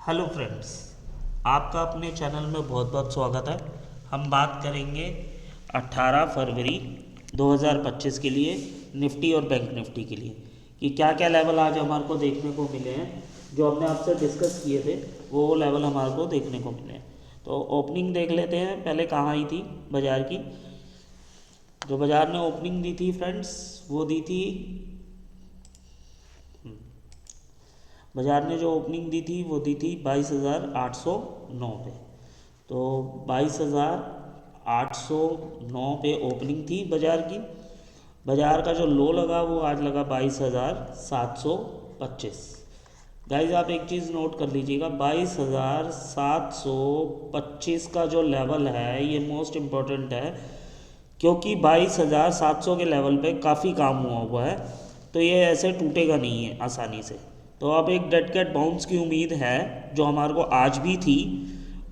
Hello friends, आपका अपने channel में बहुत बहुत स्वागत है। हम बात करेंगे 18 फरवरी 2025 के लिए निफ्टी और बैंक निफ्टी के लिए कि क्या क्या लेवल आज हमारे को देखने को मिले हैं। जो हमने आपसे डिस्कस किए थे वो लेवल हमारे को देखने को मिले हैं। तो ओपनिंग देख लेते हैं, पहले कहाँ आई थी बाज़ार की। जो बाज़ार ने ओपनिंग दी थी फ्रेंड्स, वो दी थी, बाज़ार ने जो ओपनिंग दी थी वो दी थी 22,809 पे। तो 22,809 पे ओपनिंग थी बाज़ार की। बाज़ार का जो लो लगा वो आज लगा 22,725। गाइज आप एक चीज़ नोट कर लीजिएगा, 22,725 का जो लेवल है ये मोस्ट इम्पोर्टेंट है, क्योंकि 22,700 के लेवल पे काफ़ी काम हुआ है। तो ये ऐसे टूटेगा नहीं है आसानी से। तो अब एक डेड कैट बाउंस की उम्मीद है जो हमारे को आज भी थी,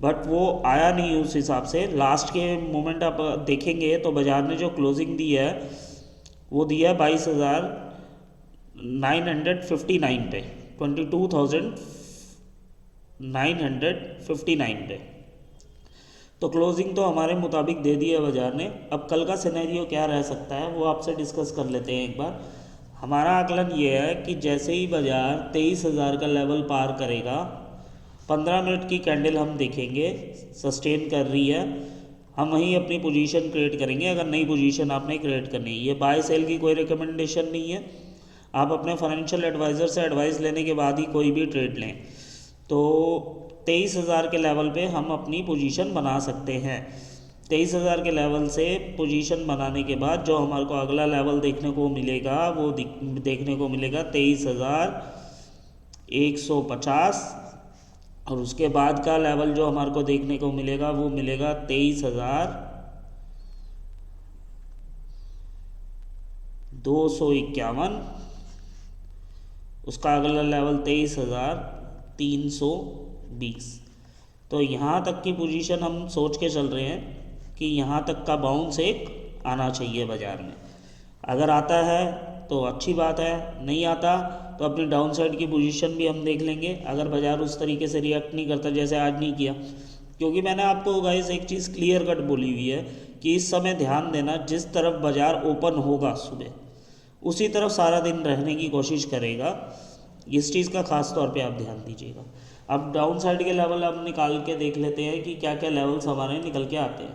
बट वो आया नहीं उस हिसाब से। लास्ट के मोमेंट आप देखेंगे तो बाज़ार ने जो क्लोजिंग दी है वो दी है 22,959 पे, 22,959 पे। तो क्लोजिंग तो हमारे मुताबिक दे दी है बाज़ार ने। अब कल का सिनेरियो क्या रह सकता है वो आपसे डिस्कस कर लेते हैं एक बार। हमारा आकलन ये है कि जैसे ही बाज़ार 23,000 का लेवल पार करेगा, 15 मिनट की कैंडल हम देखेंगे सस्टेन कर रही है, हम वहीं अपनी पोजीशन क्रिएट करेंगे। अगर नई पोजीशन आपने क्रिएट करनी है, ये बाय सेल की कोई रिकमेंडेशन नहीं है, आप अपने फाइनेंशियल एडवाइज़र से एडवाइस लेने के बाद ही कोई भी ट्रेड लें। तो 23,000 के लेवल पे हम अपनी पोजीशन बना सकते हैं। 23,000 के लेवल से पोजीशन बनाने के बाद जो हमारे को अगला लेवल देखने को मिलेगा वो देखने को मिलेगा 23,150, और उसके बाद का लेवल जो हमारे को देखने को मिलेगा वो मिलेगा 23,251। उसका अगला लेवल 23,320। तो यहाँ तक की पोजीशन हम सोच के चल रहे हैं कि यहाँ तक का बाउंस एक आना चाहिए बाज़ार में। अगर आता है तो अच्छी बात है, नहीं आता तो अपनी डाउन साइड की पोजीशन भी हम देख लेंगे, अगर बाज़ार उस तरीके से रिएक्ट नहीं करता जैसे आज नहीं किया। क्योंकि मैंने आपको गाइस एक चीज़ क्लियर कट बोली हुई है कि इस समय ध्यान देना, जिस तरफ बाज़ार ओपन होगा सुबह उसी तरफ सारा दिन रहने की कोशिश करेगा। इस चीज़ का ख़ास तौर पे आप ध्यान दीजिएगा। अब डाउन साइड के लेवल हम निकाल के देख लेते हैं कि क्या क्या लेवल्स हमारे निकल के आते हैं।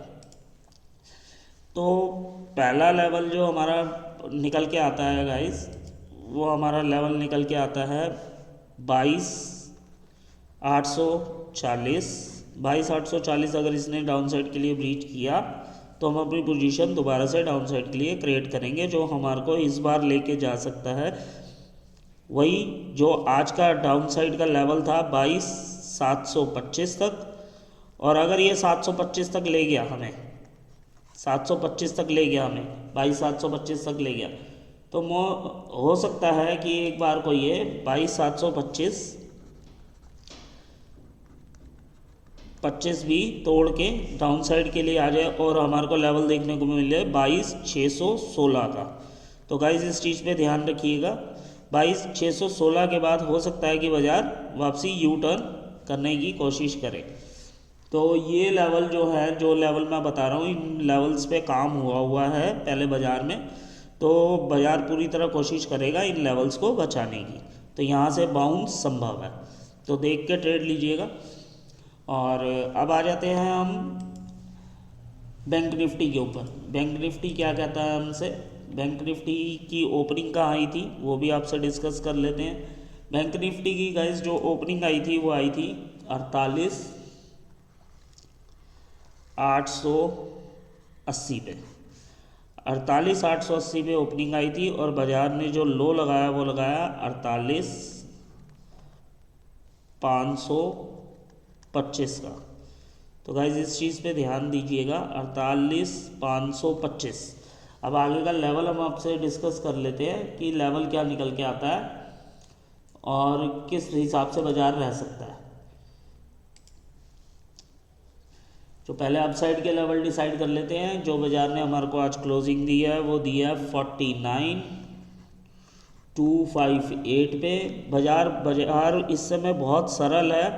तो पहला लेवल जो हमारा निकल के आता है गाइस, वो हमारा लेवल निकल के आता है 22,840। 22,840 अगर इसने डाउन साइड के लिए ब्रीच किया तो हम अपनी पोजीशन दोबारा से डाउन साइड के लिए क्रिएट करेंगे, जो हमारे को इस बार लेके जा सकता है वही जो आज का डाउन साइड का लेवल था 22,725 तक। और अगर ये 725 तक ले गया हमें, 725 तक ले गया हमें, 22,725 तक ले गया, तो हो सकता है कि एक बार को ये 22,725 भी तोड़ के डाउन साइड के लिए आ जाए और हमारे को लेवल देखने को मिले 22,616 का। तो गाइस इस चीज़ पे ध्यान रखिएगा, 22,616 के बाद हो सकता है कि बाज़ार वापसी यू टर्न करने की कोशिश करे। तो ये लेवल जो है, जो लेवल मैं बता रहा हूँ, इन लेवल्स पे काम हुआ है पहले बाज़ार में। तो बाज़ार पूरी तरह कोशिश करेगा इन लेवल्स को बचाने की। तो यहाँ से बाउंस संभव है, तो देख के ट्रेड लीजिएगा। और अब आ जाते हैं हम बैंक निफ्टी के ऊपर। बैंक निफ्टी क्या कहता है हमसे, बैंक निफ्टी की ओपनिंग कहाँ आई थी वो भी आपसे डिस्कस कर लेते हैं। बैंक निफ्टी की गाइस जो ओपनिंग आई थी वो आई थी 48,880 पे। 48,880 पे ओपनिंग आई थी और बाज़ार ने जो लो लगाया वो लगाया 48,525 का। तो गाइज इस चीज़ पे ध्यान दीजिएगा, 48,525। अब आगे का लेवल हम आपसे डिस्कस कर लेते हैं कि लेवल क्या निकल के आता है और किस हिसाब से बाज़ार रह सकता है। तो पहले अपसाइड के लेवल डिसाइड कर लेते हैं। जो बाज़ार ने हमारे को आज क्लोजिंग दी है वो दी है 49,258 पे। बाज़ार इस समय बहुत सरल है,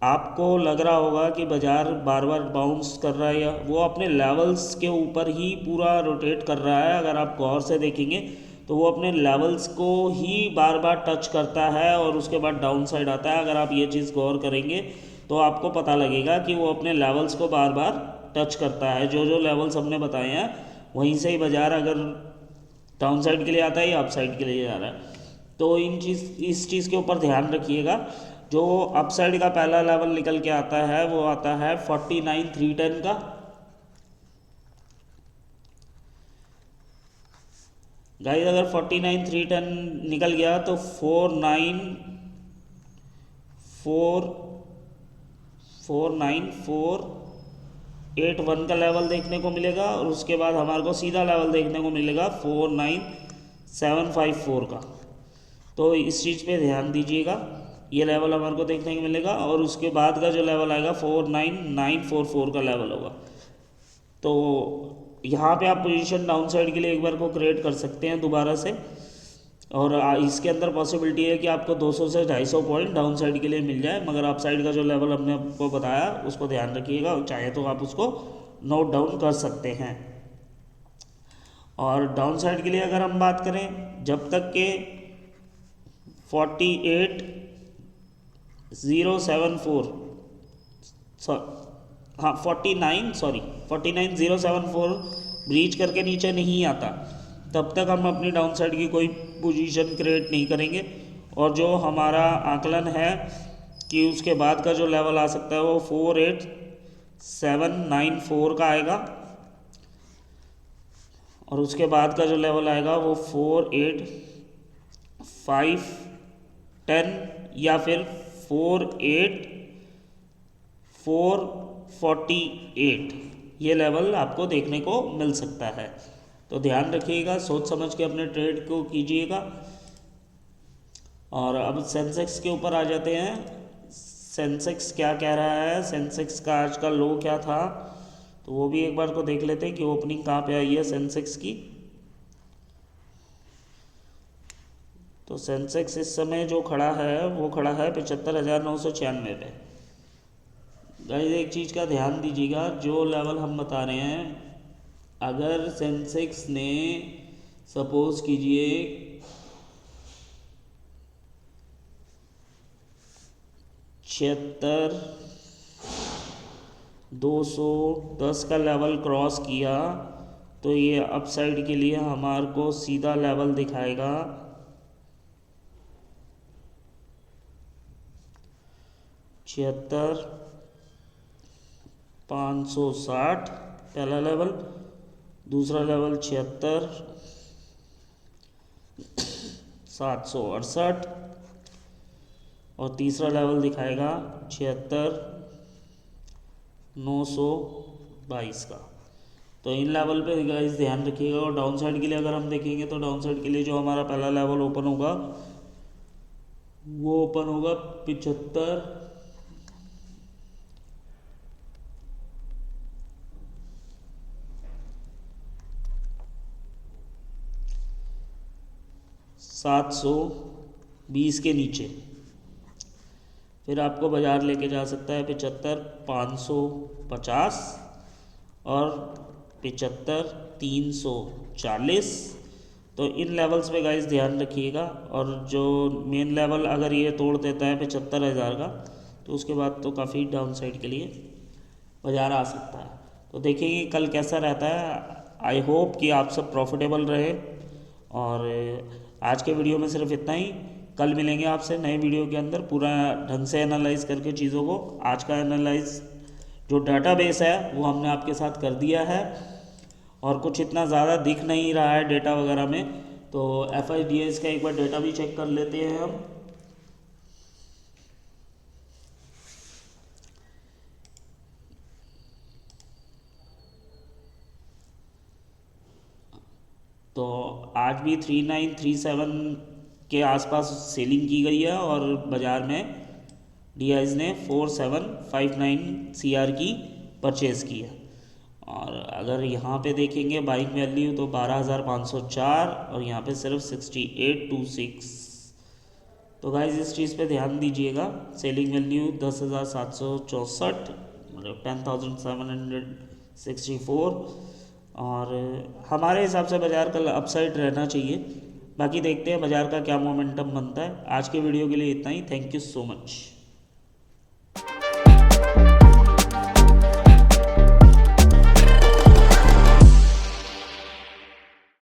आपको लग रहा होगा कि बाज़ार बार बार बाउंस कर रहा है, या वो अपने लेवल्स के ऊपर ही पूरा रोटेट कर रहा है। अगर आप गौर से देखेंगे तो वो अपने लेवल्स को ही बार बार टच करता है और उसके बाद डाउन साइड आता है। अगर आप ये चीज़ गौर करेंगे तो आपको पता लगेगा कि वो अपने लेवल्स को बार बार टच करता है। जो जो लेवल्स हमने बताए हैं वहीं से ही बाज़ार अगर डाउन साइड के लिए आता है या अप साइड के लिए जा रहा है। तो इस चीज़ के ऊपर ध्यान रखिएगा। जो अप साइड का पहला लेवल निकल के आता है वो आता है 49,310 का। गाइस अगर 49,310 निकल गया तो 49481 का लेवल देखने को मिलेगा, और उसके बाद हमारे को सीधा लेवल देखने को मिलेगा 49754 का। तो इस चीज़ पे ध्यान दीजिएगा, ये लेवल हमारे को देखने को मिलेगा, और उसके बाद का जो लेवल आएगा 49944 का लेवल होगा। तो यहाँ पे आप पोजीशन डाउन साइड के लिए एक बार को क्रिएट कर सकते हैं दोबारा से, और इसके अंदर पॉसिबिलिटी है कि आपको 200 से 250 पॉइंट डाउन साइड के लिए मिल जाए। मगर अप साइड का जो लेवल हमने आपको बताया उसको ध्यान रखिएगा, चाहे तो आप उसको नोट डाउन कर सकते हैं। और डाउन साइड के लिए अगर हम बात करें, जब तक के 49074 ब्रीच करके नीचे नहीं आता, तब तक हम अपनी डाउन साइड की कोई पोजीशन क्रिएट नहीं करेंगे। और जो हमारा आकलन है कि उसके बाद का जो लेवल आ सकता है वो 48794 का आएगा, और उसके बाद का जो लेवल आएगा वो 48510 या फिर 48448, ये लेवल आपको देखने को मिल सकता है। तो ध्यान रखिएगा, सोच समझ के अपने ट्रेड को कीजिएगा। और अब सेंसेक्स के ऊपर आ जाते हैं। सेंसेक्स क्या कह रहा है, सेंसेक्स का आज का लो क्या था, तो वो भी एक बार को देख लेते हैं कि ओपनिंग कहाँ पे आई है सेंसेक्स की। तो सेंसेक्स इस समय जो खड़ा है वो खड़ा है 75,996 पे। गाइस एक चीज़ का ध्यान दीजिएगा, जो लेवल हम बता रहे हैं, अगर सेंसेक्स ने सपोज कीजिए 76,210 का लेवल क्रॉस किया तो ये अपसाइड के लिए हमारे को सीधा लेवल दिखाएगा 76,560 पहला लेवल, दूसरा लेवल 76,768, और तीसरा लेवल दिखाएगा 76,922 का। तो इन लेवल पे गाइस ध्यान रखिएगा। और डाउन साइड के लिए अगर हम देखेंगे तो डाउन साइड के लिए जो हमारा पहला लेवल ओपन होगा वो ओपन होगा 75,720 के नीचे। फिर आपको बाज़ार लेके जा सकता है 75,550 और 75,340। तो इन लेवल्स पे गाइस ध्यान रखिएगा। और जो मेन लेवल अगर ये तोड़ देता है 75,000 का, तो उसके बाद तो काफ़ी डाउन साइड के लिए बाज़ार आ सकता है। तो देखिए कल कैसा रहता है। आई होप कि आप सब प्रॉफिटेबल रहे। और आज के वीडियो में सिर्फ इतना ही। कल मिलेंगे आपसे नए वीडियो के अंदर पूरा ढंग से एनालाइज करके चीज़ों को। आज का एनालाइज जो डाटाबेस है वो हमने आपके साथ कर दिया है, और कुछ इतना ज़्यादा दिख नहीं रहा है डेटा वगैरह में। तो FIDS का एक बार डेटा भी चेक कर लेते हैं हम। तो आज भी 3937 के आसपास सेलिंग की गई है, और बाज़ार में DIs ने 4759 CR की परचेज़ की है। और अगर यहाँ पे देखेंगे बाइंग वैल्यू तो 12,504, और यहाँ पे सिर्फ 6826 तो गाइज इस चीज़ पे ध्यान दीजिएगा। सेलिंग वैल्यू 10,764, मतलब 10,764, और हमारे हिसाब से बाज़ार कल अपसाइड रहना चाहिए। बाकी देखते हैं बाज़ार का क्या मोमेंटम बनता है। आज के वीडियो के लिए इतना ही। Thank you so much.